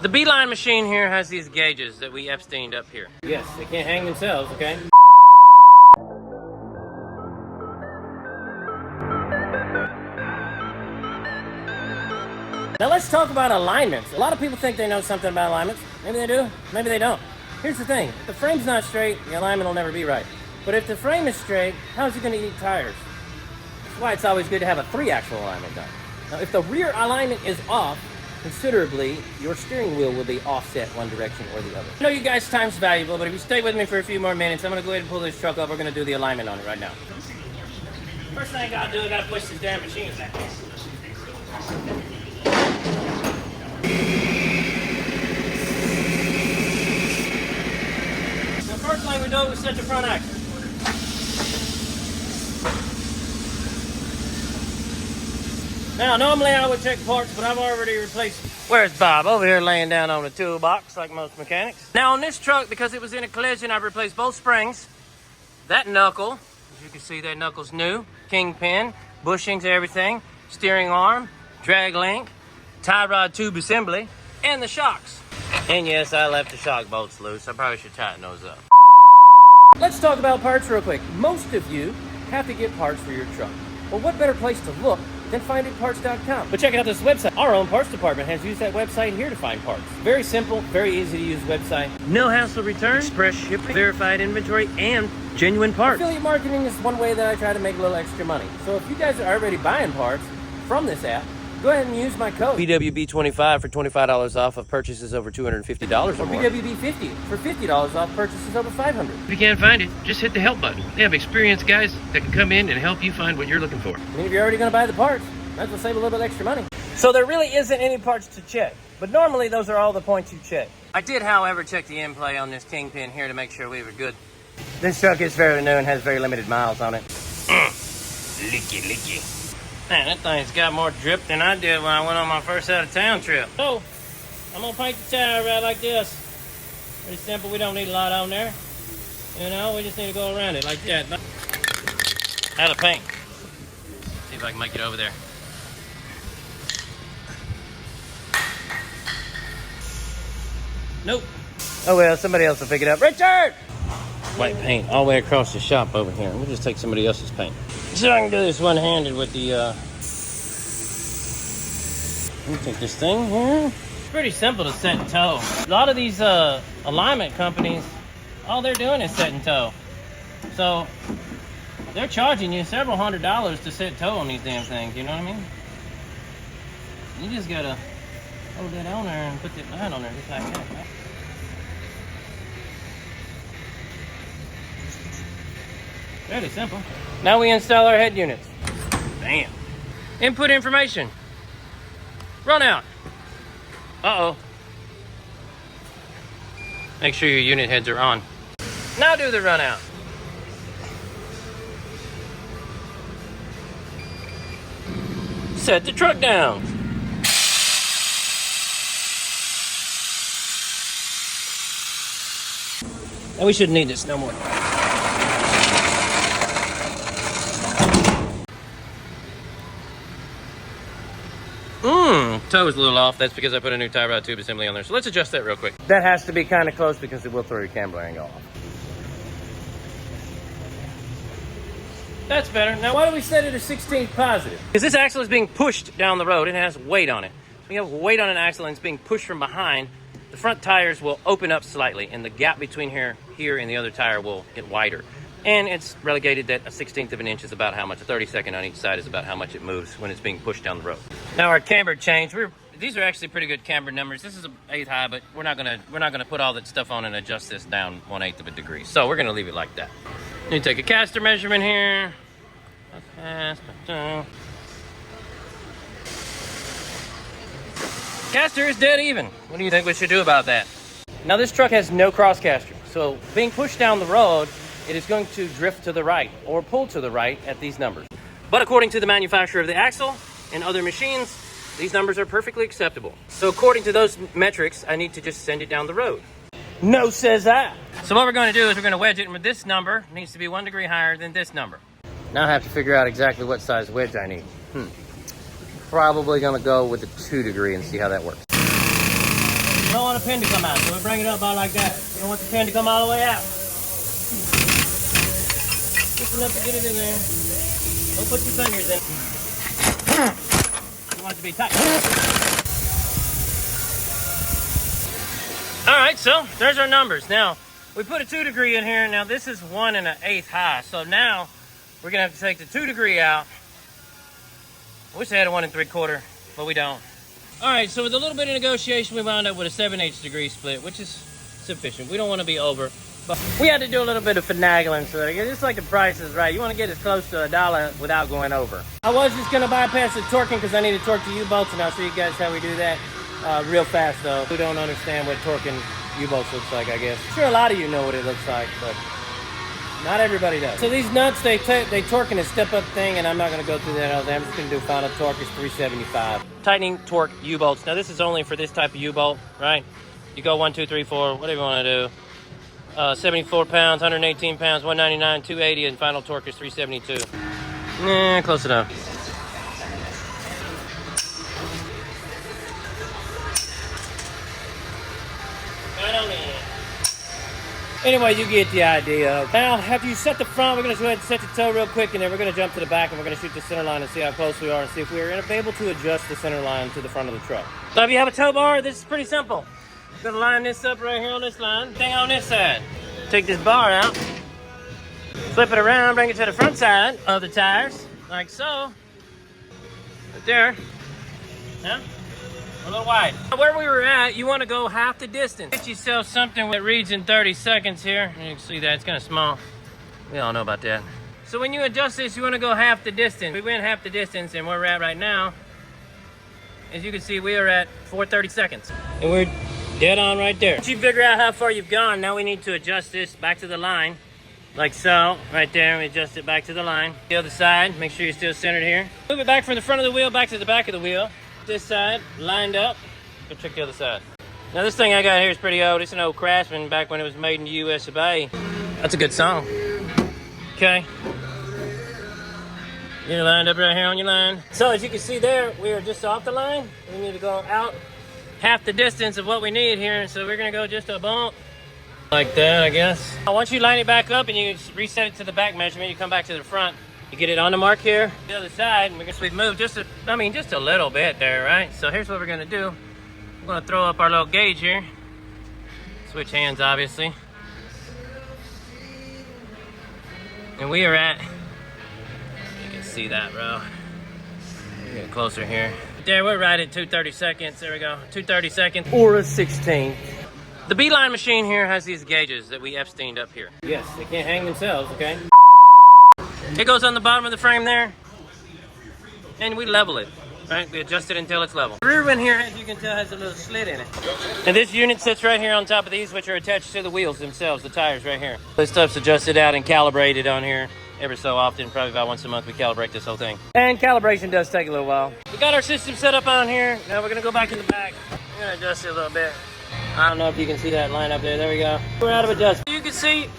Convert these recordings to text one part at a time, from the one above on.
The Beeline machine here has these gauges that we Epsteined up here. Yes, they can't hang themselves, okay? Now let's talk about alignments. A lot of people think they know something about alignments. Maybe they do, maybe they don't. Here's the thing, if the frame's not straight, the alignment will never be right. But if the frame is straight, how's it gonna eat tires? That's why it's always good to have a 3-axle alignment done. Now if the rear alignment is off considerably, your steering wheel will be offset one direction or the other. I know you guys' time's valuable, but if you stay with me for a few more minutes, I'm gonna go ahead and pull this truck up. We're gonna do the alignment on it right now. First thing I gotta do, I gotta push this damn machine back. The first thing we do is set the front axle. Now, normally I would check parts, but I've already replaced them. Where's Bob? Over here laying down on the toolbox like most mechanics. Now on this truck, because it was in a collision, I've replaced both springs. That knuckle, as you can see, that knuckle's new. Kingpin, bushings, everything. Steering arm, drag link, tie rod tube assembly, and the shocks. And yes, I left the shock bolts loose. I probably should tighten those up. Let's talk about parts real quick. Most of you have to get parts for your truck. Well, what better place to look than finditparts.com? But check out this website. Our own parts department has used that website here to find parts. Very simple, very easy to use website. No hassle return, express shipping, verified inventory, and genuine parts. Affiliate marketing is one way that I try to make a little extra money. So if you guys are already buying parts from this app, go ahead and use my code BWB25 for $25 off of purchases over $250 or more. BWB50 for $50 off purchases over $500. If you can't find it, just hit the help button. They have experienced guys that can come in and help you find what you're looking for. I mean, if you're already going to buy the parts, might as well save a little bit extra money. So there really isn't any parts to check, but normally those are all the points you check. I did, however, check the in-play on this Kingpin here to make sure we were good. This truck is fairly new and has very limited miles on it. Licky, licky. Man, that thing's got more drip than I did when I went on my first out-of-town trip. So, I'm gonna paint the tire right like this. Pretty simple, we don't need a lot on there. You know, we just need to go around it like that. Out of paint. See if I can make it over there. Nope. Oh well, somebody else will pick it up. Richard! White paint all the way across the shop over here. We'll just take somebody else's paint. So I can do this one-handed with the, let me take this thing here. It's pretty simple to set and tow. A lot of these alignment companies, all they're doing is set and tow. So they're charging you several $100s to set tow on these damn things, you know what I mean? You just gotta hold that on there and put that line on there just like that, right? Fairly simple. Now we install our head units. Bam. Input information. Run out. Uh-oh. Make sure your unit heads are on. Now do the run out. Set the truck down. And we shouldn't need this no more. Toe is a little off. That's because I put a new tie rod tube assembly on there. So let's adjust that real quick. That has to be kind of close because it will throw your camber angle off. That's better. Now why do we set it as 16th positive? Because this axle is being pushed down the road. It has weight on it. When you have weight on an axle and it's being pushed from behind, the front tires will open up slightly and the gap between here and the other tire will get wider. And it's relegated that a 1/16 of an inch is about how much, a 32nd on each side is about how much it moves when it's being pushed down the road. Now our camber change, these are actually pretty good camber numbers. This is an 8 high, but we're not gonna put all that stuff on and adjust this down 1/8 of a degree. So we're gonna leave it like that. You take a caster measurement here. Caster is dead even. What do you think we should do about that? Now this truck has no cross caster, so being pushed down the road, it is going to drift to the right or pull to the right at these numbers. But according to the manufacturer of the axle and other machines, these numbers are perfectly acceptable. So according to those metrics, I need to just send it down the road. No, says I. So what we're going to do is we're going to wedge it, and this number needs to be 1 degree higher than this number. Now I have to figure out exactly what size wedge I need. Probably going to go with a 2 degree and see how that works. No, pin to come out, so we bring it up about like that. You don't want the pin to come all the way out. Just enough to get it in there. Don't put your fingers in. You want it to be tight. All right, so there's our numbers. Now, we put a 2 degree in here. Now, this is 1 1/8 high. So now, we're gonna have to take the 2 degree out. I wish I had a 1 3/4, but we don't. All right, so with a little bit of negotiation, we wound up with a 7/8 degree split, which is sufficient. We don't want to be over, but we had to do a little bit of finagling, so just like the price is right. You want to get as close to $1 without going over. I was just gonna bypass the torquing because I need to torque the U-bolts, and I'll show you guys how we do that real fast though. We don't understand what torquing U-bolts looks like, I guess. I'm sure a lot of you know what it looks like, but not everybody does. So these nuts, they torque in a step-up thing, and I'm not going to go through that all day. I'm just going to do final torque is 375. Tightening torque U-bolts. Now this is only for this type of U-bolt, right? You go 1, 2, 3, 4, whatever you want to do. 74 pounds, 118 pounds, 199, 280, and final torque is 372. Close enough. Right on in. Anyway, you get the idea. Now, after you set the front, we're going to go ahead and set the toe real quick, and then we're going to jump to the back, and we're going to shoot the center line and see how close we are and see if we're able to adjust the center line to the front of the truck. So if you have a tow bar, this is pretty simple. You're going to line this up right here on this line. Thing on this side. Take this bar out, flip it around, bring it to the front side of the tires, like so. Right there. Yeah. A little wide. Where we were at, you want to go half the distance. Get yourself something that reads in 30 seconds here. You can see that it's kind of small. We all know about that. So when you adjust this, you want to go half the distance. We went half the distance, and where we're at right now, as you can see, we are at 4:30 seconds. And we're dead on right there. Once you figure out how far you've gone, now we need to adjust this back to the line. Like so, right there, we adjust it back to the line. The other side, make sure you're still centered here. Move it back from the front of the wheel back to the back of the wheel. This side lined up. Go check the other side. Now this thing I got here is pretty old. It's an old Craftsman back when it was made in the US of A. That's a good song. Okay. You're lined up right here on your line. So as you can see there, we are just off the line. We need to go out half the distance of what we need here. So we're gonna go just a bump like that, I guess. Once you line it back up and you reset it to the back measurement, you come back to the front. You get it on the mark here, the other side, and we've moved just a little bit there, right? So here's what we're gonna do. We're gonna throw up our little gauge here. Switch hands, obviously. And we are at, you can see that, bro. Get closer here. There, we're right at 2:30 seconds. There we go, 2:30 seconds. Or a 16th. The B-line machine here has these gauges that we Epsteined up here. Yes, they can't hang themselves, okay? It goes on the bottom of the frame there, and we level it, right? We adjust it until it's level. The rear one here, as you can tell, has a little slit in it. And this unit sits right here on top of these, which are attached to the wheels themselves, the tires right here. This stuff's adjusted out and calibrated on here every so often, probably about once a month we calibrate this whole thing. And calibration does take a little while. We got our system set up on here. Now we're gonna go back in the back. I'm gonna adjust it a little bit. I don't know if you can see that line up there. There we go. We're out of adjustment. You can see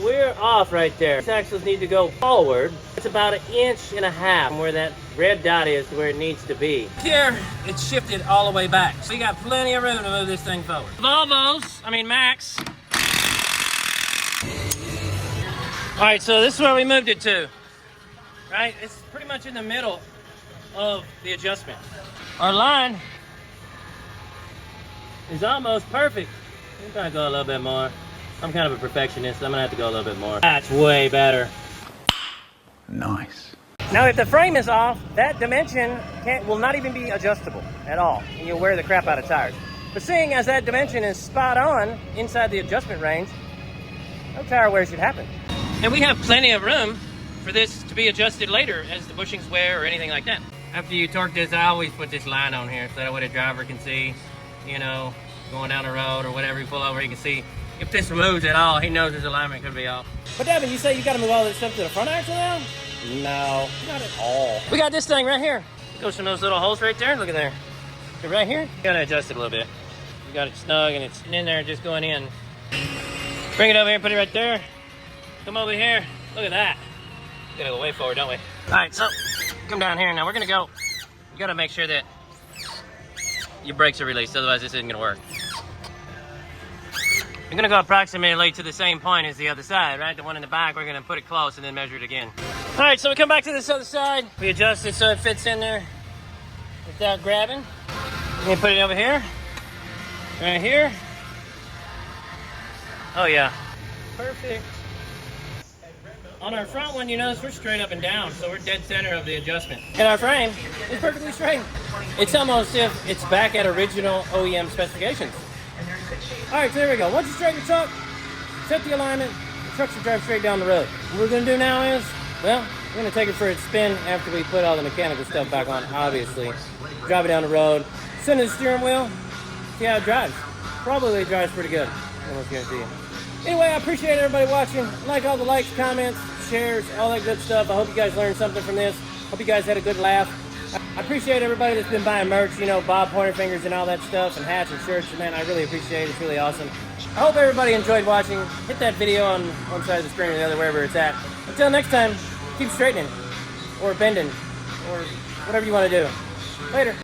we're off right there. These axles need to go forward. It's about 1.5 inches from where that red dot is to where it needs to be. Here, it's shifted all the way back. So you got plenty of room to move this thing forward. Max. All right, so this is where we moved it to, right? It's pretty much in the middle of the adjustment. Our line is almost perfect. We're gonna go a little bit more. I'm kind of a perfectionist. I'm gonna have to go a little bit more. That's way better. Nice. Now, if the frame is off, that dimension will not even be adjustable at all, and you'll wear the crap out of tires. But seeing as that dimension is spot on inside the adjustment range, no tire wear should happen. And we have plenty of room for this to be adjusted later as the bushings wear or anything like that. After you torque this, I always put this line on here so that way the driver can see, you know, going down the road or whatever, you pull over, he can see. If this moves at all, he knows his alignment could be off. But Devin, you say you got to move all this stuff to the front axle now? No, not at all. We got this thing right here. It goes from those little holes right there. Look at there. Right here, you got to adjust it a little bit. You got it snug and it's in there just going in. Bring it over here, put it right there. Come over here. Look at that. We got to go way forward, don't we? All right, so come down here. Now we're going to go. You got to make sure that your brakes are released, otherwise this isn't going to work. We're gonna go approximately to the same point as the other side, right? The one in the back, we're gonna put it close and then measure it again. All right, so we come back to this other side. We adjust it so it fits in there without grabbing. We put it over here, right here. Oh yeah, perfect. On our front one, you notice we're straight up and down, so we're dead center of the adjustment. And our frame is perfectly straight. It's almost if it's back at original OEM specifications. All right, so there we go. Once you straighten your truck, set the alignment, the truck should drive straight down the road. What we're gonna do now is, well, we're gonna take it for a spin after we put all the mechanical stuff back on, obviously. Drive it down the road, send it to the steering wheel, see how it drives. Probably drives pretty good, almost guarantee you. Anyway, I appreciate everybody watching. Like all the likes, comments, shares, all that good stuff. I hope you guys learned something from this. Hope you guys had a good laugh. I appreciate everybody that's been buying merch, you know, Bob Pointer Fingers and all that stuff, and hats and shirts. Man, I really appreciate it. It's really awesome. I hope everybody enjoyed watching. Hit that video on one side of the screen or the other, wherever it's at. Until next time, keep straightening, or bending, or whatever you want to do. Later.